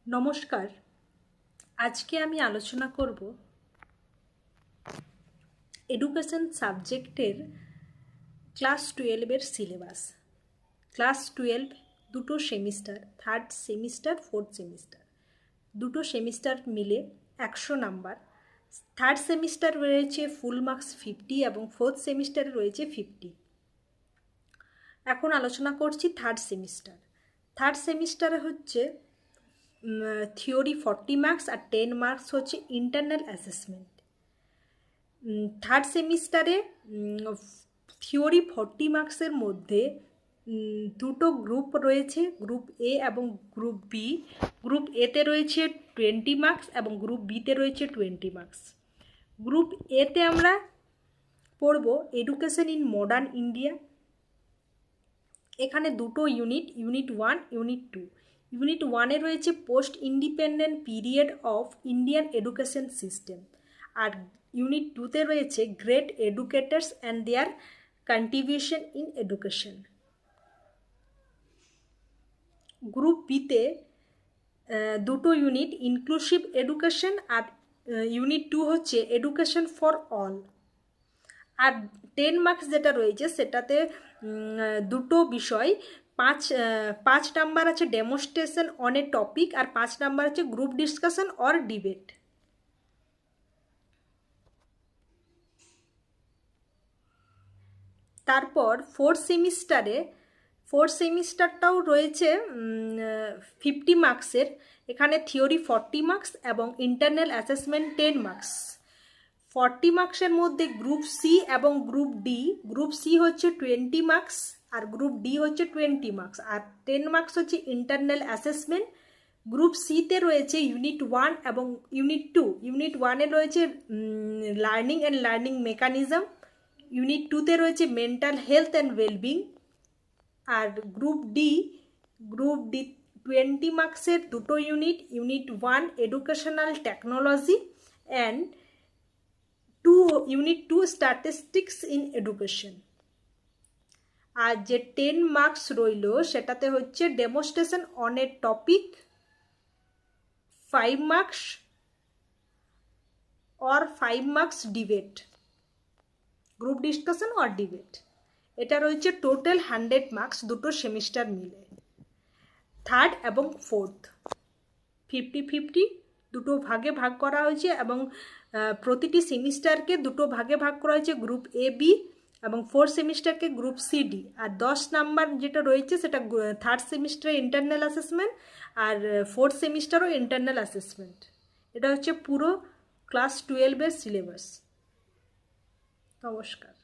নমস্কার। আজকে আমি আলোচনা করব এডুকেশন সাবজেক্টের ক্লাস 12-এর সিলেবাস। ক্লাস 12 দুটো semester, third semester, fourth semester, দুটো সেমিস্টার মিলে 100 নাম্বার। থার্ড সেমিস্টার রয়েছে ফুল মার্কস 50 এবং ফোর্থ সেমিস্টারে রয়েছে 50। এখন আলোচনা করছি থার্ড সেমিস্টার। থার্ড সেমিস্টারে হচ্ছে থিওরি 40 মার্কস আর 10 মার্কস হচ্ছে ইন্টারনাল অ্যাসেসমেন্ট। থার্ড সেমিস্টারে থিওরি 40 মার্কসের মধ্যে দুটো গ্রুপ রয়েছে, গ্রুপ এ এবং গ্রুপ বি। গ্রুপ এতে রয়েছে 20 মার্কস এবং গ্রুপ বিতে রয়েছে 20 মার্কস। গ্রুপ এতে আমরা পড়ব এডুকেশন ইন মডার্ন ইন্ডিয়া। এখানে দুটো ইউনিট 1, ইউনিট 2। ইউনিট 1-এ রয়েছে post independent period of Indian education system, আর ইউনিট 2-তে রয়েছে great educators and their contribution in education. Group বিতে দুটো ইউনিট, ইনক্লুসিভ এডুকেশন আর ইউনিট 2 হচ্ছে এডুকেশন ফর অল। আর 10 মার্কস যেটা রয়েছে সেটাতে দুটো বিষয়, 5 নাম্বার আছে ডেমনস্ট্রেশন অন এ টপিক আর 5 নাম্বার আছে গ্রুপ ডিসকাশন অর ডিবেট। তারপর ফোর্থ সেমিস্টারটাও রয়েছে 50 মার্কসের। এখানে থিওরি 40 মার্কস এবং ইন্টারনাল অ্যাসেসমেন্ট 10 মার্কস। 40 মার্কসের মধ্যে গ্রুপ সি এবং গ্রুপ ডি। গ্রুপ সি হচ্ছে 20 মার্কস আর গ্রুপ ডি হচ্ছে 20 মার্কস, আর 10 মার্কস হচ্ছে ইন্টারনাল অ্যাসেসমেন্ট। গ্রুপ সিতে রয়েছে ইউনিট 1 এবং ইউনিট 2। ইউনিট 1-এ রয়েছে learning and learning mechanism. Unit 2-তে রয়েছে মেন্টাল হেলথ অ্যান্ড ওয়েলবিং। আর গ্রুপ ডি 20 মার্কসের দুটো unit 1 educational technology and unit 2 statistics in education. আর যে 10 মার্কস রইল সেটাতে হচ্ছে demonstration on a topic 5 marks or 5 marks debate, group discussion or debate. এটা রয়েছে টোটাল 100 মার্কস দুটো সেমিস্টার মিলে। থার্ড এবং ফোর্থ 50-50 দুটো ভাগে ভাগ করা হয়েছে এবং প্রতিটি সেমিস্টারকে দুটো ভাগে ভাগ করা হয়েছে, গ্রুপ এ বি এবং ফোর্থ সেমিস্টারকে গ্রুপ সি ডি। আর 10 নাম্বার যেটা রয়েছে সেটা থার্ড সেমিস্টারে ইন্টারনাল অ্যাসেসমেন্ট আর ফোর্থ সেমিস্টারও ইন্টারনাল অ্যাসেসমেন্ট। এটা হচ্ছে পুরো ক্লাস 12-এর সিলেবাস। নমস্কার।